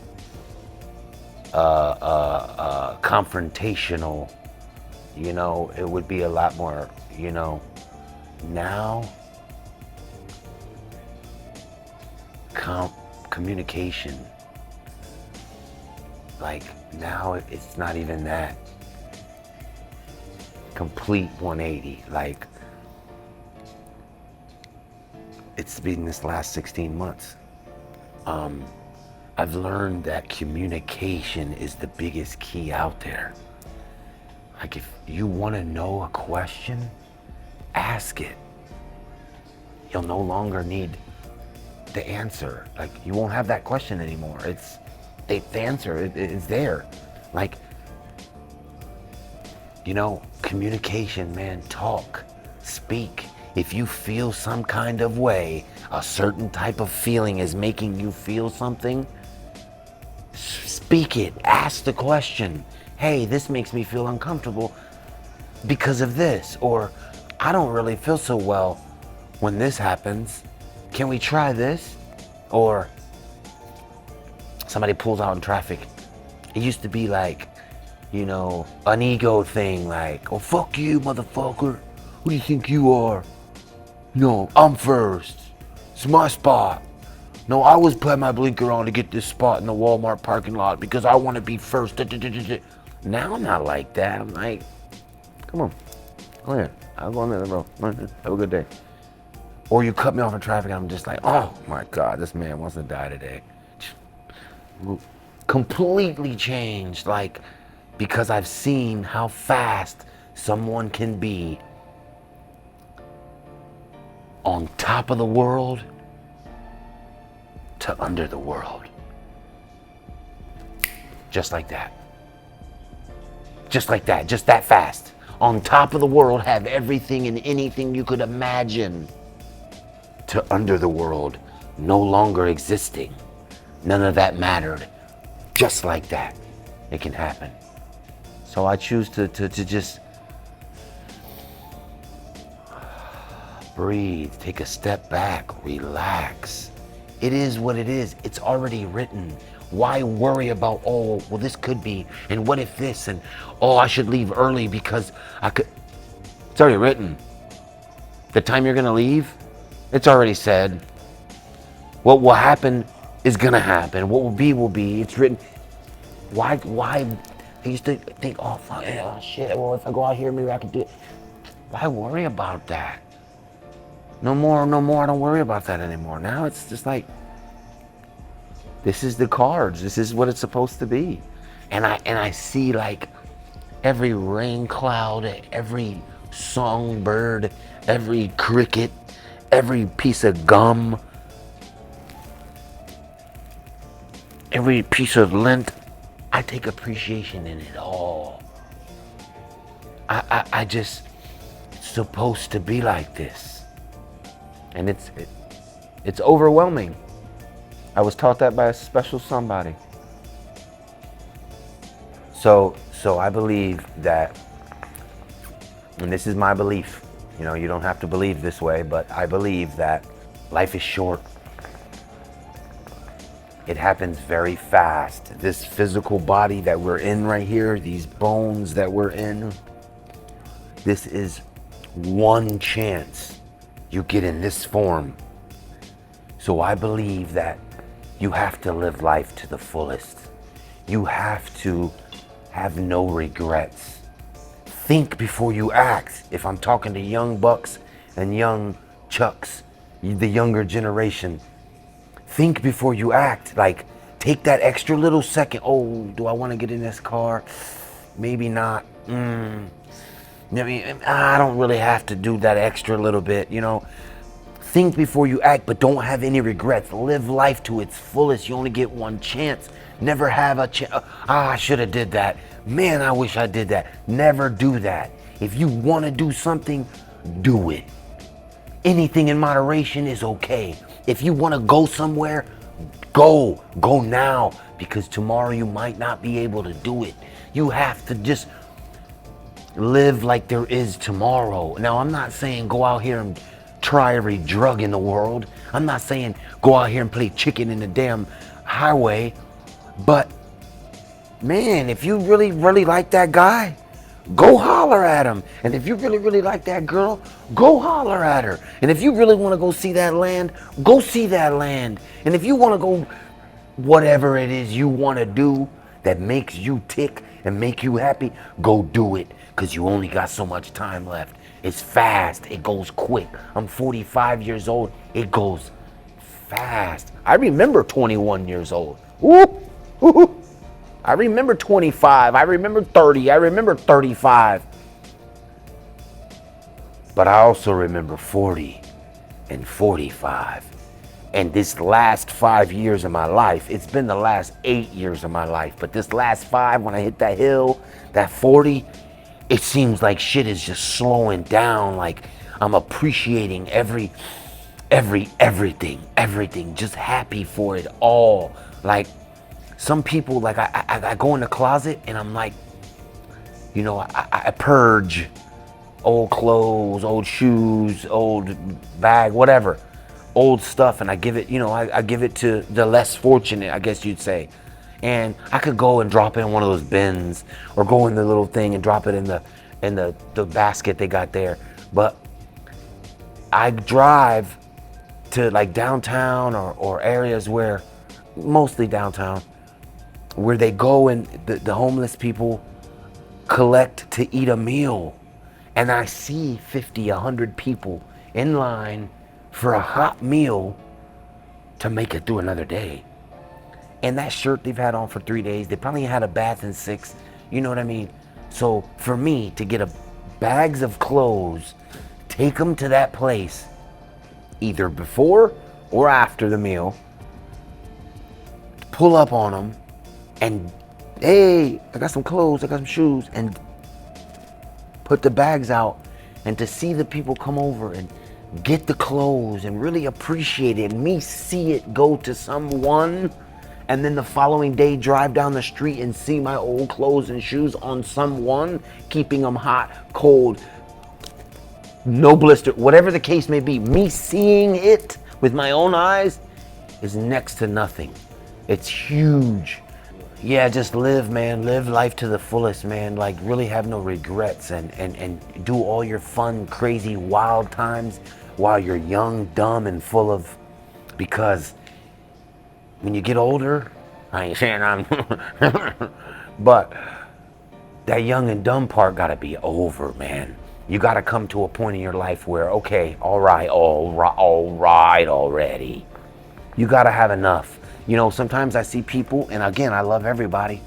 confrontational, you know. It would be a lot more, you know. Now, communication, like now it's not even that. Complete 180. Like, it's been this last 16 months. I've learned that communication is the biggest key out there. Like, if you want to know a question, ask it. You'll no longer need the answer. Like, you won't have that question anymore. It's the answer is there. Like, you know, communication, man. Talk, speak. If you feel some kind of way, a certain type of feeling is making you feel something, speak it. Ask the question. Hey, this makes me feel uncomfortable because of this. Or, I don't really feel so well when this happens. Can we try this? Or, somebody pulls out in traffic. It used to be like, you know, an ego thing, like, oh, fuck you, motherfucker. Who do you think you are? No, I'm first. It's my spot. No, I always put my blinker on to get this spot in the Walmart parking lot because I want to be first. Now I'm not like that. I'm like, come on, go ahead. I'll go on there, bro. Have a good day. Or you cut me off in traffic and I'm just like, oh my God, this man wants to die today. Completely changed, like, because I've seen how fast someone can be on top of the world to under the world. Just like that. Just like that, just that fast. On top of the world, have everything and anything you could imagine, to under the world, no longer existing. None of that mattered. Just like that, it can happen. So I choose to just breathe, take a step back, relax. It is what it is. It's already written. Why worry about, oh, well, this could be, and what if this, and oh, I should leave early because I could. It's already written. The time you're gonna leave, it's already said. What will happen is gonna happen. What will be. It's written. Why? I used to think, oh, fuck, oh shit. Well, if I go out here, maybe I could do it. Why worry about that? No more. I don't worry about that anymore. Now it's just like, this is the cards. This is what it's supposed to be. And I see, like, every rain cloud, every songbird, every cricket, every piece of gum, every piece of lint. I take appreciation in it all. I just, it's supposed to be like this. And it's overwhelming. I was taught that by a special somebody. So I believe that, and this is my belief, you know, you don't have to believe this way, but I believe that life is short. It happens very fast. This physical body that we're in right here, these bones that we're in, this is one chance you get in this form. So I believe that you have to live life to the fullest. You have to have no regrets. Think before you act. If I'm talking to young bucks and young chucks, the younger generation, think before you act. Like, take that extra little second. Oh, do I want to get in this car? Maybe not. I don't really have to do that extra little bit, you know. Think before you act, but don't have any regrets. Live life to its fullest. You only get one chance. Never have a chance. I should have did that. Man, I wish I did that. Never do that. If you want to do something, do it. Anything in moderation is okay. If you want to go somewhere, go. Go now, because tomorrow you might not be able to do it. You have to just live like there is tomorrow. Now, I'm not saying go out here and try every drug in the world. I'm not saying go out here and play chicken in the damn highway. But man, if you really, really like that guy, go holler at him. And if you really, really like that girl, go holler at her. And if you really want to go see that land, go see that land. And if you want to go whatever it is you want to do that makes you tick and make you happy, go do it. Because you only got so much time left. It's fast. It goes quick. I'm 45 years old. It goes fast. I remember 21 years old. Whoop. I remember 25. I remember 30. I remember 35. But I also remember 40 and 45. And this last 5 years of my life, it's been the last 8 years of my life. But this last 5, when I hit that hill, that 40, it seems like shit is just slowing down. Like I'm appreciating everything, just happy for it all. Like some people, like I go in the closet and I'm like, you know, I purge old clothes, old shoes, old bag, whatever, old stuff. And I give it, you know, I give it to the less fortunate, I guess you'd say. And I could go and drop it in one of those bins or go in the little thing and drop it in the basket they got there. But I drive to like downtown or areas where, mostly downtown, where they go and the homeless people collect to eat a meal. And I see 50, 100 people in line for a hot meal to make it through another day. And that shirt they've had on for 3 days, they probably had a bath in 6, you know what I mean? So for me to get bags of clothes, take them to that place, either before or after the meal, pull up on them, and hey, I got some clothes, I got some shoes, and put the bags out, and to see the people come over and get the clothes and really appreciate it, and me see it go to someone, and then the following day drive down the street and see my old clothes and shoes on someone, keeping them hot, cold, no blister, whatever the case may be. Me seeing it with my own eyes is next to nothing. It's huge. Yeah, just live, man. Live life to the fullest, man. Like, really have no regrets and do all your fun, crazy, wild times while you're young, dumb, and full of, because when you get older, I ain't saying I'm, but that young and dumb part gotta be over, man. You gotta come to a point in your life where, okay, all right already. You gotta have enough. You know, sometimes I see people, and again, I love everybody.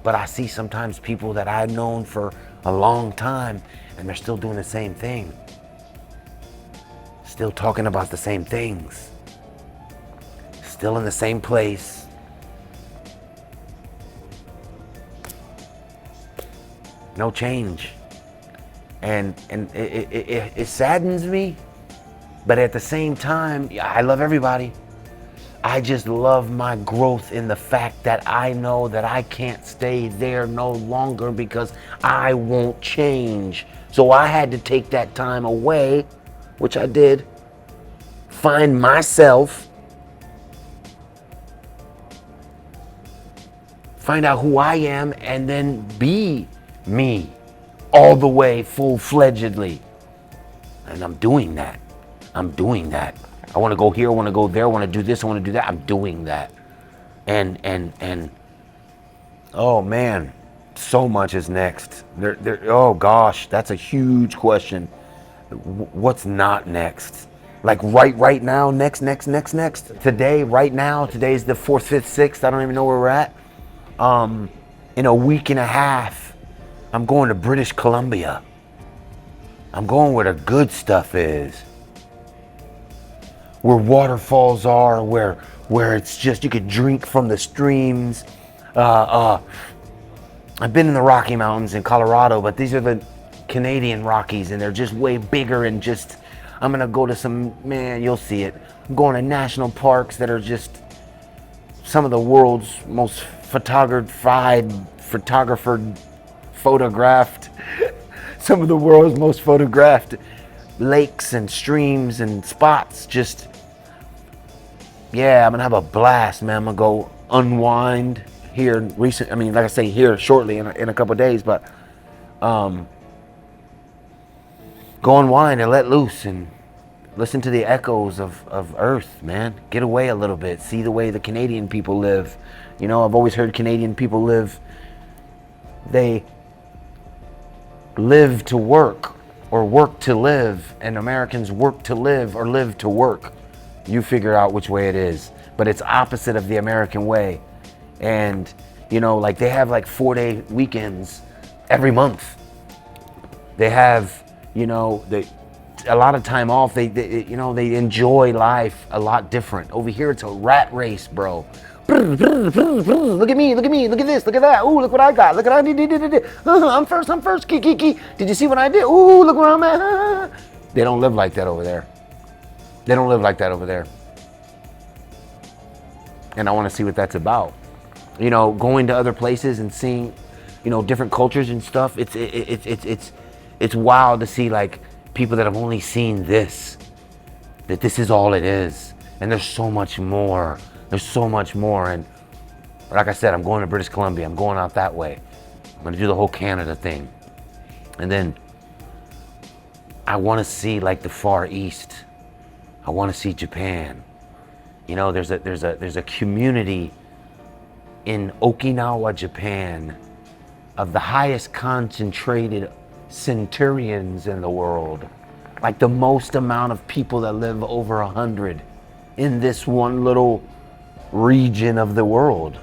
But I see sometimes people that I've known for a long time, and they're still doing the same thing. Still talking about the same things. Still in the same place. No change. And it saddens me, but at the same time, I love everybody. I just love my growth in the fact that I know that I can't stay there no longer because I won't change. So I had to take that time away, which I did, find myself, find out who I am, and then be me all the way full-fledgedly. And I'm doing that. I'm doing that. I want to go here, I want to go there, I want to do this, I want to do that. I'm doing that. And oh man, so much is next. Oh gosh, that's a huge question. What's not next? Like right now, next. Today, right now, today's the 4th, 5th, 6th. I don't even know where we're at. In a week and a half, I'm going to British Columbia. I'm going where the good stuff is. Where waterfalls are, where it's just, you could drink from the streams. I've been in the Rocky Mountains in Colorado, but these are the Canadian Rockies, and they're just way bigger, and just, I'm gonna go to some, man, you'll see it. I'm going to national parks that are just some of the world's most photographed, some of the world's most photographed lakes and streams and spots. Just, yeah, I'm gonna have a blast, man. I'm gonna go unwind here like I say, here shortly in a couple of days, but go unwind and let loose and listen to the echoes of Earth, man. Get away a little bit, see the way the Canadian people live. You know, I've always heard Canadian people live, they live to work or work to live, and Americans work to live or live to work. You figure out which way it is, but it's opposite of the American way. And you know, like they have like 4-day weekends every month. They have, you know, a lot of time off. They enjoy life a lot different. Over here, it's a rat race, bro. Look at me, look at this, look at that. Ooh, look what I got. Look at what I did. I'm first. Kiki. Did you see what I did? Ooh, look where I'm at. They don't live like that over there. And I want to see what that's about. You know, going to other places and seeing, you know, different cultures and stuff. It's wild to see like people that have only seen this, that this is all it is. And there's so much more. And like I said, I'm going to British Columbia. I'm going out that way. I'm going to do the whole Canada thing. And then I want to see like the Far East. I want to see Japan. You know, there's a community in Okinawa, Japan, of the highest concentrated centurions in the world. Like the most amount of people that live over 100 in this one little region of the world.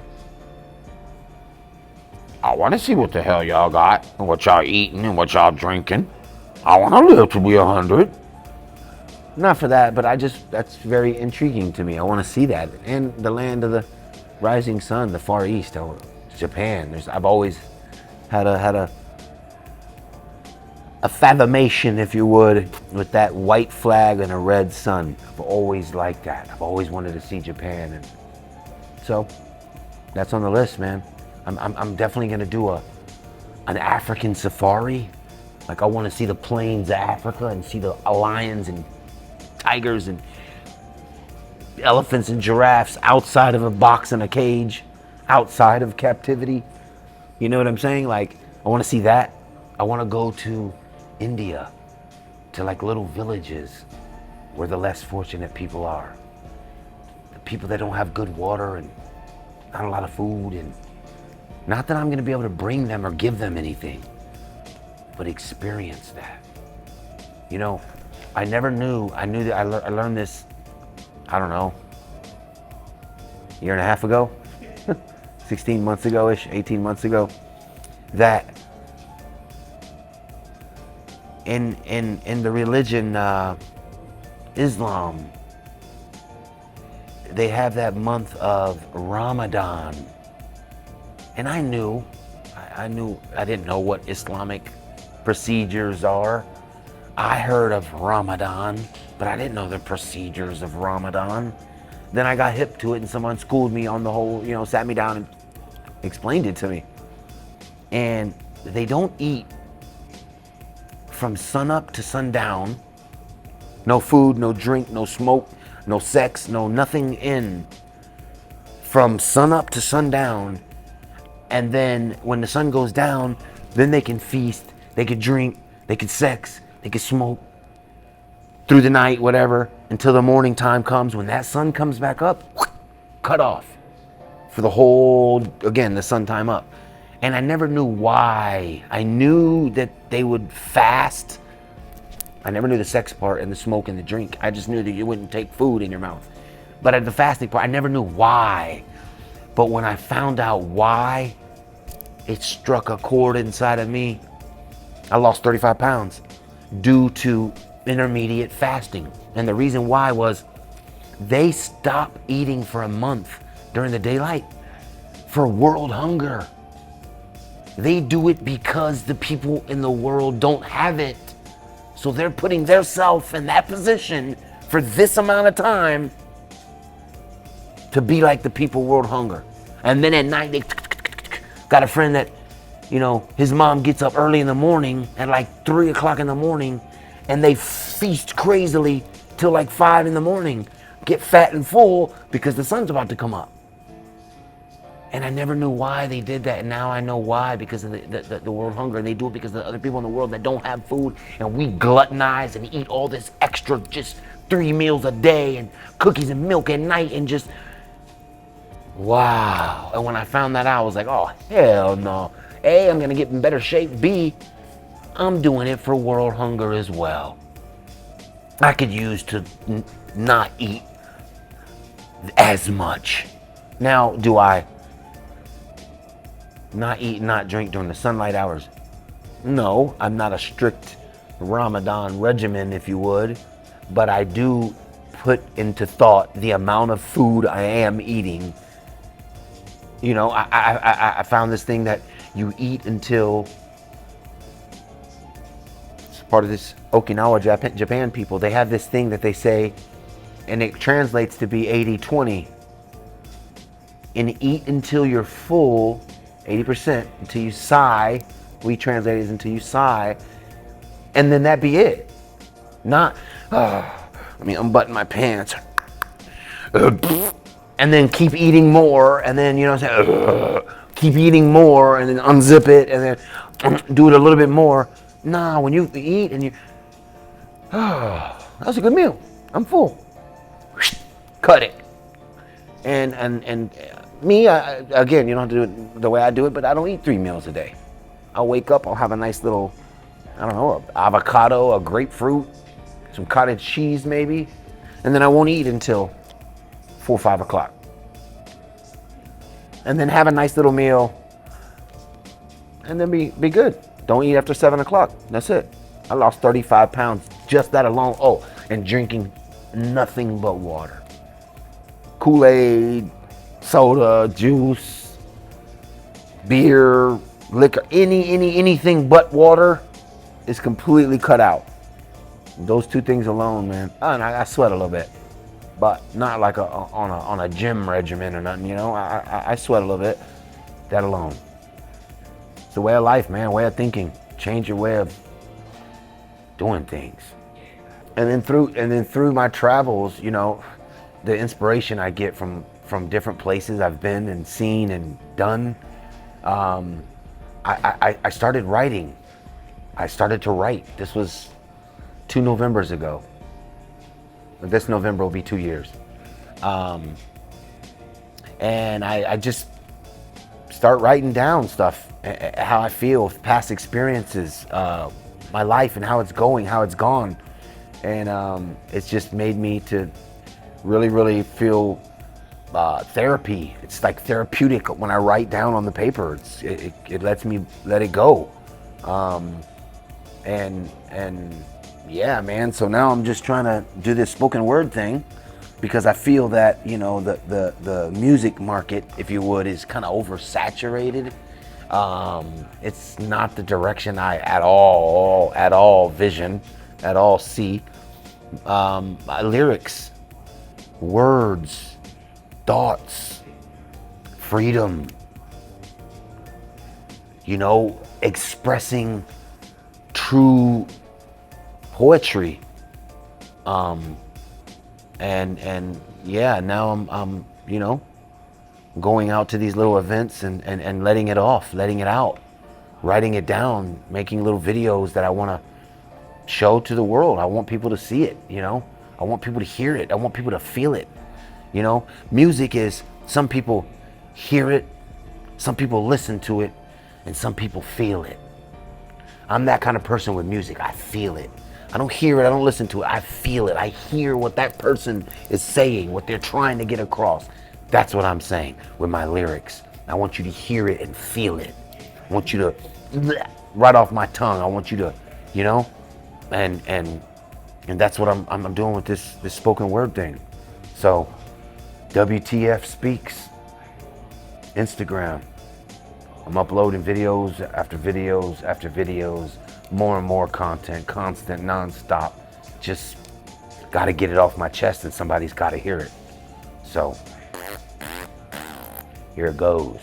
I want to see what the hell y'all got and what y'all eating and what y'all drinking. I want to live to be 100. Not for that, but that's very intriguing to me. I want to see that. And the land of the rising sun, the Far East, Japan. I've always had a fathomation, if you would, with that white flag and a red sun. I've always liked that. I've always wanted to see Japan, and so that's on the list, man. I'm definitely gonna do an African safari. Like I want to see the plains of Africa and see the lions and tigers and elephants and giraffes outside of a box in a cage, outside of captivity. You know what I'm saying? Like I want to see that. I want to go to India, to like little villages where the less fortunate people are. The people that don't have good water and not a lot of food, and not that I'm going to be able to bring them or give them anything, but experience that. You know, I knew that I learned this, I don't know, a year and a half ago, 16 months ago-ish, 18 months ago, that in the religion Islam, they have that month of Ramadan. And I didn't know what Islamic procedures are. I heard of Ramadan, but I didn't know the procedures of Ramadan. Then I got hip to it and someone schooled me on the whole, you know, sat me down and explained it to me. And they don't eat from sunup to sundown. No food, no drink, no smoke. no sex, no nothing in from sun up to sundown. And then when the sun goes down, then they can feast, they could drink, they could sex, they could smoke through the night, whatever, until the morning time comes. When that sun comes back up, cut off for the whole, again, the sun time up. And I never knew why. I knew that they would fast. I never knew the sex part and the smoke and the drink. I just knew that you wouldn't take food in your mouth. But at the fasting part, I never knew why. But when I found out why, it struck a chord inside of me. I lost 35 pounds due to intermediate fasting. And the reason why was they stopped eating for a month during the daylight for world hunger. They do it because the people in the world don't have it. So they're putting themselves in that position for this amount of time to be like the people world hunger. And then at night, they got a friend that, his mom gets up early in the morning at like 3 o'clock in the morning, and they feast crazily till like 5 in the morning, get fat and full because the sun's about to come up. And I never knew why they did that, and now I know why, because of the world hunger. And they do it because of the other people in the world that don't have food, and we gluttonize and eat all this extra, just 3 meals a day and cookies and milk at night, and just, wow. And when I found that out, I was like, oh, hell no. A, I'm gonna get in better shape. B, I'm doing it for world hunger as well. I could use to not eat as much. Now, do I not eat, not drink during the sunlight hours? No, I'm not a strict Ramadan regimen, if you would, but I do put into thought the amount of food I am eating. I found this thing that you eat until, it's part of this Okinawa, Japan people, they have this thing that they say, and it translates to be 80-20. And eat until you're full, 80%, until you sigh. We translate it as until you sigh, and then that be it. Not, unbutton my pants, and then keep eating more, and then, keep eating more, and then unzip it, and then do it a little bit more. Nah, when you eat and that was a good meal. I'm full. Cut it. And me, again, you don't have to do it the way I do it, but I don't eat 3 meals a day. I'll wake up, I'll have a nice little, an avocado, a grapefruit, some cottage cheese maybe, and then I won't eat until 4 or 5 o'clock. And then have a nice little meal, and then be good. Don't eat after 7 o'clock. That's it. I lost 35 pounds just that alone. Oh, and drinking nothing but water. Kool-Aid, soda, juice, beer, liquor, anything but water is completely cut out. Those 2 things alone, man. And I sweat a little bit, but not like on a gym regimen or nothing. I sweat a little bit. That alone. It's the way of life, man. Way of thinking. Change your way of doing things. And then through my travels, the inspiration I get from different places I've been and seen and done, I started writing. I started to write. This was 2 Novembers ago. This November will be 2 years. And I just start writing down stuff, how I feel, past experiences, my life and how it's going, how it's gone. And it's just made me to really, really feel therapy. It's like therapeutic when I write down on the paper. It lets me let it go. And yeah, man. So now I'm just trying to do this spoken word thing because I feel that, the music market, if you would, is kind of oversaturated. It's not the direction I at all vision, at all see. Lyrics, words, thoughts, freedom, expressing true poetry, and yeah, now I'm going out to these little events and letting it off, letting it out, writing it down, making little videos that I want to show to the world. I want people to see it, I want people to hear it. I want people to feel it. Music is, some people hear it, some people listen to it, and some people feel it. I'm that kind of person with music. I feel it. I don't hear it, I don't listen to it. I feel it. I hear what that person is saying, what they're trying to get across. That's what I'm saying with my lyrics. I want you to hear it and feel it. I want you to, right off my tongue, I want you to, and that's what I'm doing with this spoken word thing. So, WTF Speaks, Instagram. I'm uploading videos after videos after videos, more and more content, constant, nonstop. Just gotta get it off my chest and somebody's gotta hear it. So, here it goes.